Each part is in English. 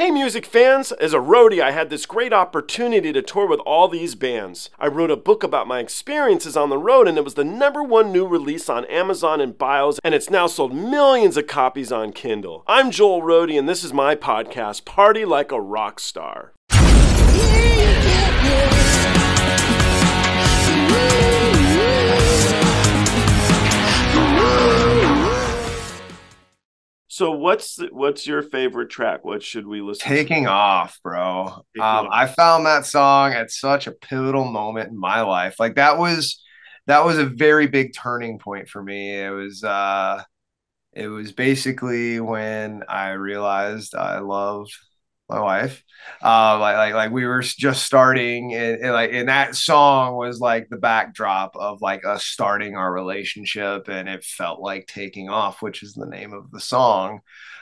Hey music fans, as a roadie I had this great opportunity to tour with all these bands. I wrote a book about my experiences on the road and it was the #1 new release on Amazon and Bios and it's now sold millions of copies on Kindle. I'm Joel Roadie and this is my podcast, Party Like a Rock Star. So what's your favorite track? What should we listen to? Taking Off, bro. I found that song at such a pivotal moment in my life. Like that was a very big turning point for me. It was basically when I realized I loved my wife. Like we were just starting, and that song was like the backdrop of like us starting our relationship, and it felt like taking off, which is the name of the song.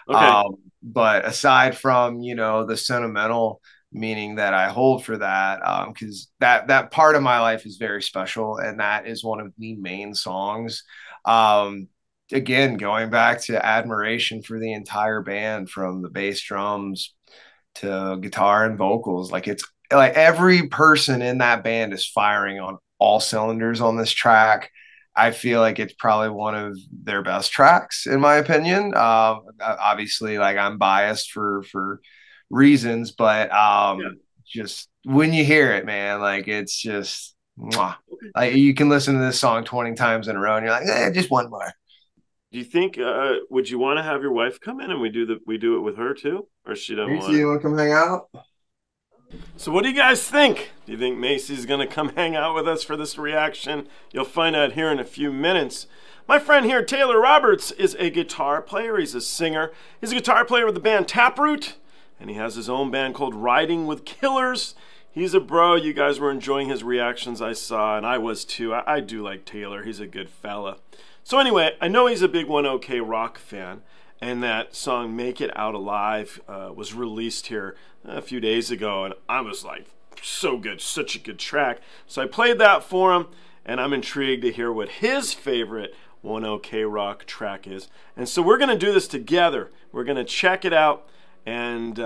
Okay. But aside from the sentimental meaning that I hold for that, because that part of my life is very special, and that is one of the main songs. Again, going back to admiration for the entire band, from the bass, drums to guitar and vocals. Like it's like every person in that band is firing on all cylinders on this track. I feel like it's probably one of their best tracks in my opinion. Obviously, like I'm biased for reasons, but just when you hear it, man, like it's just mwah. Like you can listen to this song 20 times in a row and you're like, just one more. Do you think would you want to have your wife come in and we do it with her too, or she doesn't want? You want to come hang out? So what do you guys think? Do you think Macy's gonna come hang out with us for this reaction? You'll find out here in a few minutes. My friend here, Taylor Roberts, is a guitar player. He's a singer. He's a guitar player with the band Taproot, and he has his own band called Riding with Killers. He's a bro. You guys were enjoying his reactions, I saw, and I was too. I do like Taylor. He's a good fella. So anyway, I know he's a big One OK Rock fan, and that song Make It Out Alive was released here a few days ago, and I was like, so good, such a good track. So I played that for him, and I'm intrigued to hear what his favorite One OK Rock track is. And so we're going to do this together. We're going to check it out, and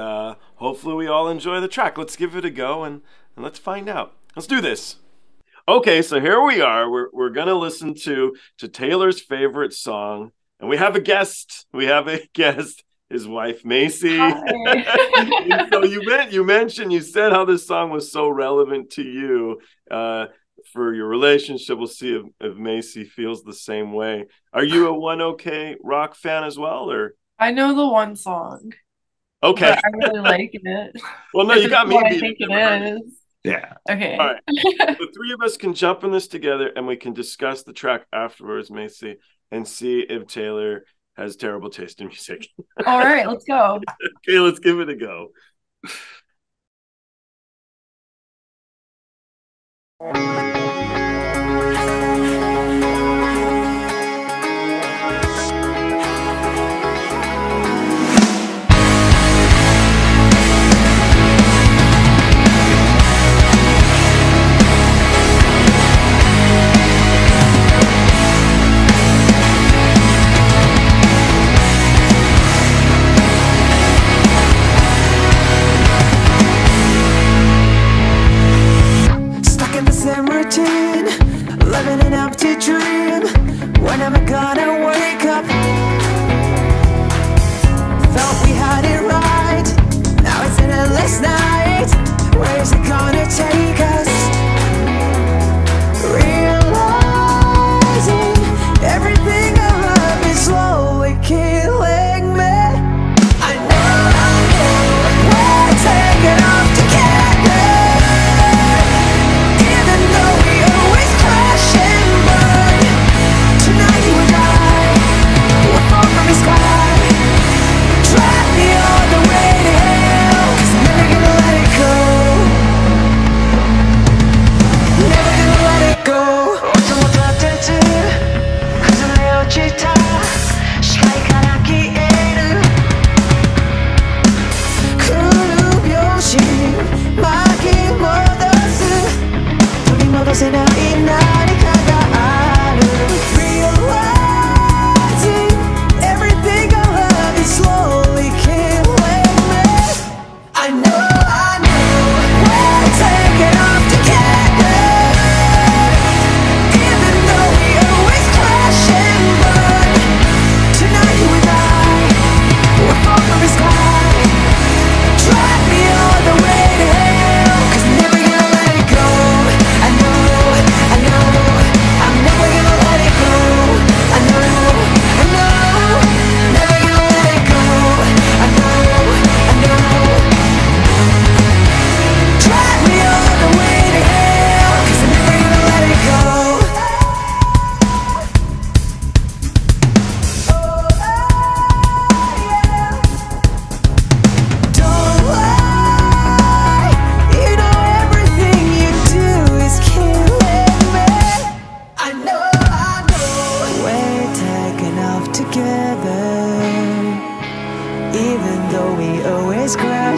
hopefully we all enjoy the track. Let's give it a go, and let's find out. Let's do this. Okay, so here we are. We're gonna listen to Taylor's favorite song, and we have a guest. His wife Macy. So you said how this song was so relevant to you for your relationship. We'll see if Macy feels the same way. Are you a One OK Rock fan as well, or? I know the one song. Okay, but I really like it. Well, no, you got me. I think it is. Yeah. Okay. All right. The three of us can jump in this together and we can discuss the track afterwards, Macy, and see if Taylor has terrible taste in music. All right, let's go. Okay, let's give it a go. Stuck in the same routine.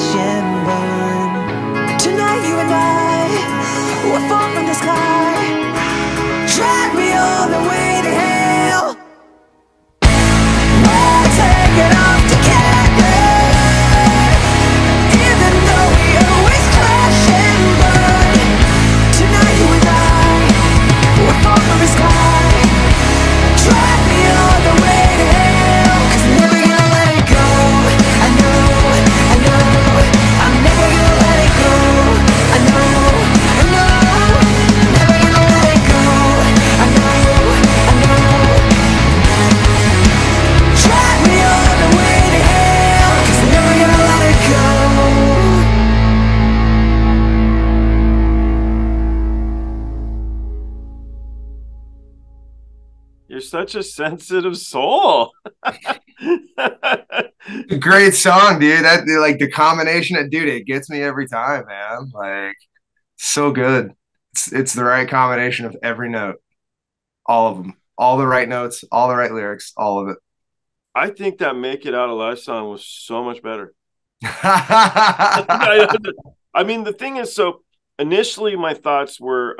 crash and burn. Tonight you and I will fall from the sky. Drag me all the way to hell. We'll take it off together. Even though we always crash and burn. Tonight you and I will fall from the sky. Drag me all the way to hell. 'Cause I'm never gonna let it go. I know, I'm never gonna let it go. I know, never gonna let it go. I know. Drag me all the way to hell. 'Cause I'm never gonna let it go. You're such a sensitive soul. Great song, dude. That like the combination of dude, it gets me every time, man. Like so good. It's the right combination of every note, all of them, all the right notes, all the right lyrics, all of it. I think that Make It Out Alive song was so much better. I mean, the thing is, so initially my thoughts were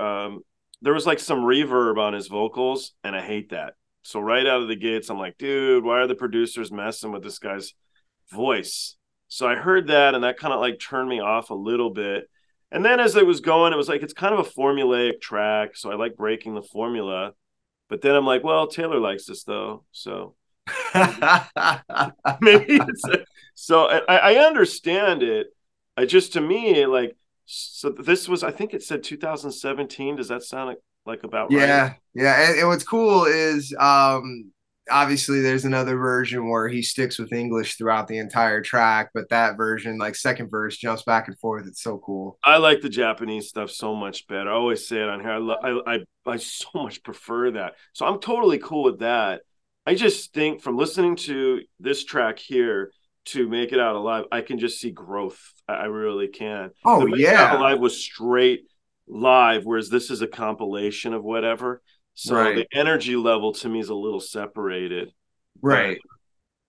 there was like some reverb on his vocals, and I hate that. So right out of the gates, I'm like, dude, why are the producers messing with this guy's voice? So I heard that, and that kind of like turned me off a little bit. And then as it was going, it was like, it's kind of a formulaic track. So I like breaking the formula. But then I'm like, well, Taylor likes this though. So maybe so I understand it. I just, to me, like, so this was, I think it said 2017. Does that sound like about right? Yeah. And what's cool is obviously there's another version where he sticks with English throughout the entire track, but that version, like second verse, jumps back and forth. It's so cool. I like the Japanese stuff so much better. I always say it on here. I so much prefer that. So I'm totally cool with that. I just think from listening to this track here to Make It Out Alive, I can just see growth. I really can. Oh, the Make It Out Alive was straight live, whereas this is a compilation of whatever. So the energy level to me is a little separated. Right.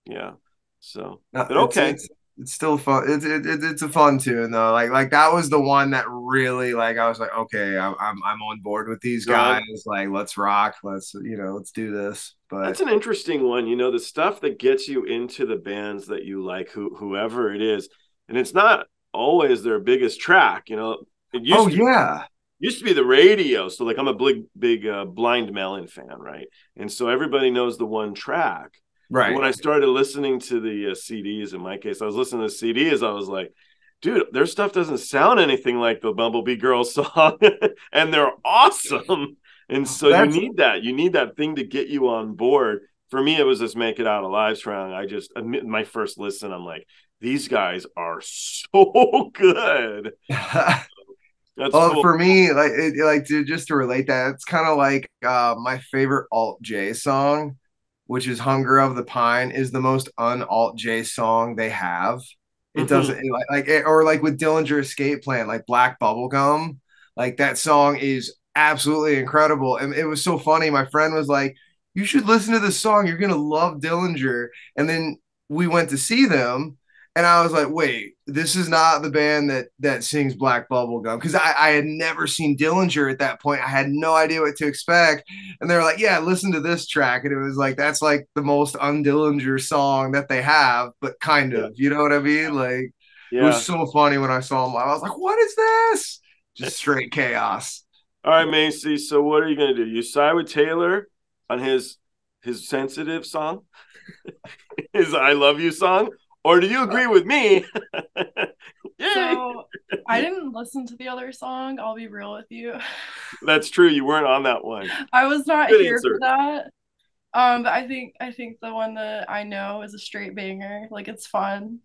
But, yeah. So, but okay. It's still fun. It's a fun tune though. Like that was the one that really like I was like, okay, I'm on board with these guys. Like, let's rock. Let's do this. But that's an interesting one. The stuff that gets you into the bands that you like, whoever it is, and it's not always their biggest track. It used to be the radio. So like I'm a big Blind Melon fan, right? And so everybody knows the one track. Right. And when I started listening to the CDs, in my case, I was listening to CDs. I was like, dude, their stuff doesn't sound anything like the Bumblebee Girls song, and they're awesome. And so you need that. You need that thing to get you on board. For me, it was this Make It Out Alive song. My first listen, I'm like, these guys are so good. That's cool. For me, just to relate that, it's kind of like my favorite Alt J song, which is Hunger of the Pine, is the most un-Alt J song they have. It doesn't or like with Dillinger Escape Plan, like Black Bubblegum, like that song is absolutely incredible. And it was so funny. My friend was like, you should listen to this song. You're going to love Dillinger. And then we went to see them. And I was like, wait, this is not the band that sings Black Bubblegum. Because I had never seen Dillinger at that point. I had no idea what to expect. And they were like, yeah, listen to this track. And it was like, that's like the most un-Dillinger song that they have, but kind of, you know what I mean? Like, it was so funny when I saw them. I was like, what is this? Just straight chaos. All right, Macy. So what are you going to do? You side with Taylor on his sensitive song? His I Love You song? Or do you agree with me? So I didn't listen to the other song. I'll be real with you. That's true. You weren't on that one. I was not here for that. But I think the one that I know is a straight banger. Like, it's fun.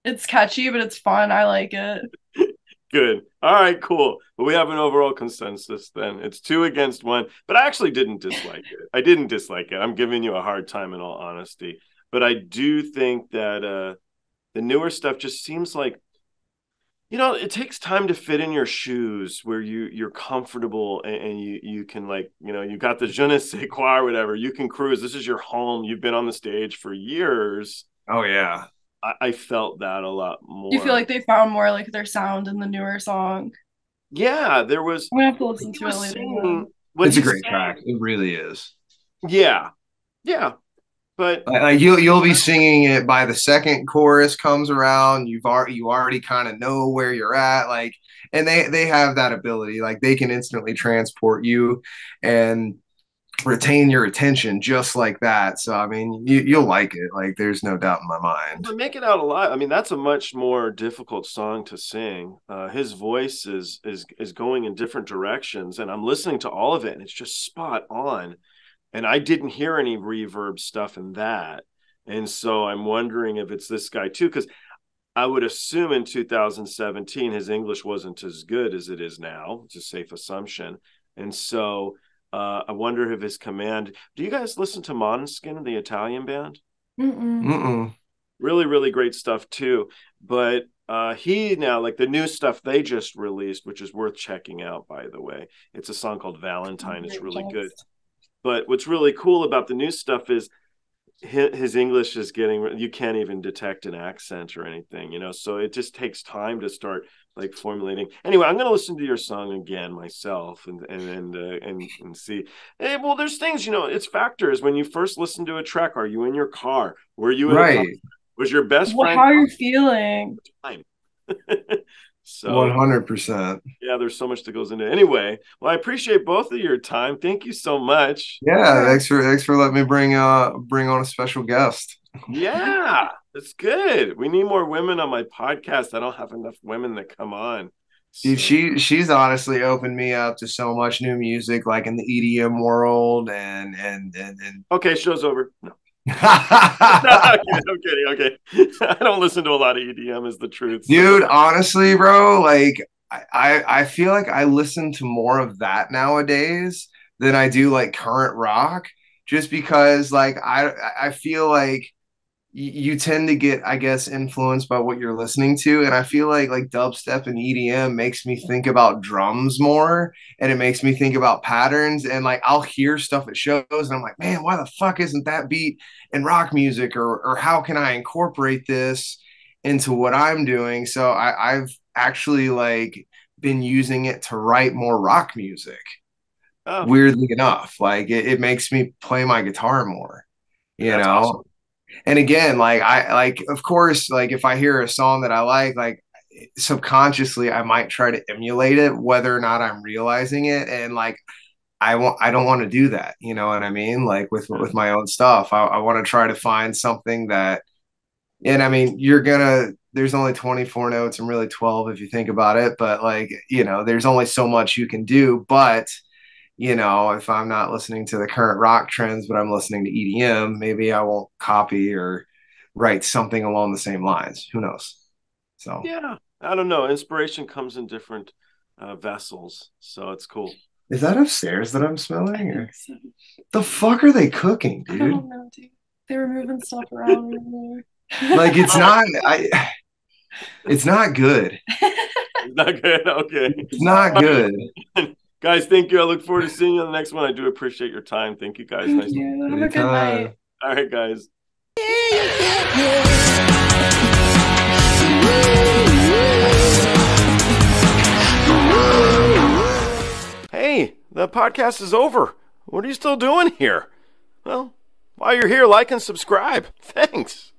It's catchy, but it's fun. I like it. Good. All right, cool. But we have an overall consensus then. It's 2 against 1. But I actually didn't dislike it. I didn't dislike it. I'm giving you a hard time in all honesty. But I do think that the newer stuff just seems like, it takes time to fit in your shoes where you're comfortable and you can, like, you got the je ne sais quoi or whatever. You can cruise. This is your home. You've been on the stage for years. Oh, yeah. I felt that a lot more. Do you feel like they found more like their sound in the newer song? Yeah, there was. I'm gonna have to listen to it later. It's a great track. It really is. Yeah, yeah, but you'll be singing it by the second chorus comes around. You already kind of know where you're at, like, and they have that ability, like they can instantly transport you and retain your attention just like that. So I mean, you'll like it. Like, there's no doubt in my mind. But make it out alive. I mean, that's a much more difficult song to sing. His voice is going in different directions, and I'm listening to all of it, and it's just spot on. And I didn't hear any reverb stuff in that, and so I'm wondering if it's this guy too, because I would assume in 2017 his English wasn't as good as it is now. It's a safe assumption, and so. I wonder if his command. Do you guys listen to Måneskin, the Italian band? Really, really great stuff too. But he now, like the new stuff they just released, which is worth checking out, by the way. It's a song called Valentine. It's really good. But what's really cool about the new stuff is his English is getting, you can't even detect an accent or anything, so it just takes time to start like formulating. Anyway, I'm going to listen to your song again myself and see. Hey, well, there's things, it's factors. When you first listen to a track, are you in your car? Were you in a car? Was your best friend? How are you feeling? So 100%. Yeah, there's so much that goes into it. Anyway, well, I appreciate both of your time. Thank you so much. Yeah, thanks for letting me bring on a special guest. Yeah, that's good. We need more women on my podcast. I don't have enough women that come on. Dude, she's honestly opened me up to so much new music, like in the EDM world and Okay, show's over. No. I'm kidding. Okay. I don't listen to a lot of EDM, is the truth. Dude, honestly, bro, like I feel like I listen to more of that nowadays than I do like current rock, just because like I feel like you tend to get, I guess, influenced by what you're listening to. And I feel like dubstep and EDM makes me think about drums more, and it makes me think about patterns. And like, I'll hear stuff at shows and I'm like, man, why the fuck isn't that beat in rock music? Or how can I incorporate this into what I'm doing? So I've actually like been using it to write more rock music. Oh. Weirdly enough, like it makes me play my guitar more, That's awesome. And again, of course, like if I hear a song that I like subconsciously, I might try to emulate it, whether or not I'm realizing it. And like, I don't want to do that. You know what I mean? Like with my own stuff, I want to try to find something that, and I mean, there's only 24 notes and really 12 if you think about it, but like, there's only so much you can do. But if I'm not listening to the current rock trends, but I'm listening to EDM, maybe I won't copy or write something along the same lines. Who knows? So yeah, I don't know. Inspiration comes in different vessels, so it's cool. Is that upstairs that I'm smelling? Or... So. The fuck are they cooking, dude? I don't know, dude. They were moving stuff around in there. Like it's not. It's not good. It's not good. Okay. It's not good. Guys, thank you. I look forward to seeing you on the next one. I do appreciate your time. Thank you, guys. Thank you. Have a good night. All right, guys. Hey, the podcast is over. What are you still doing here? Well, while you're here, like and subscribe. Thanks.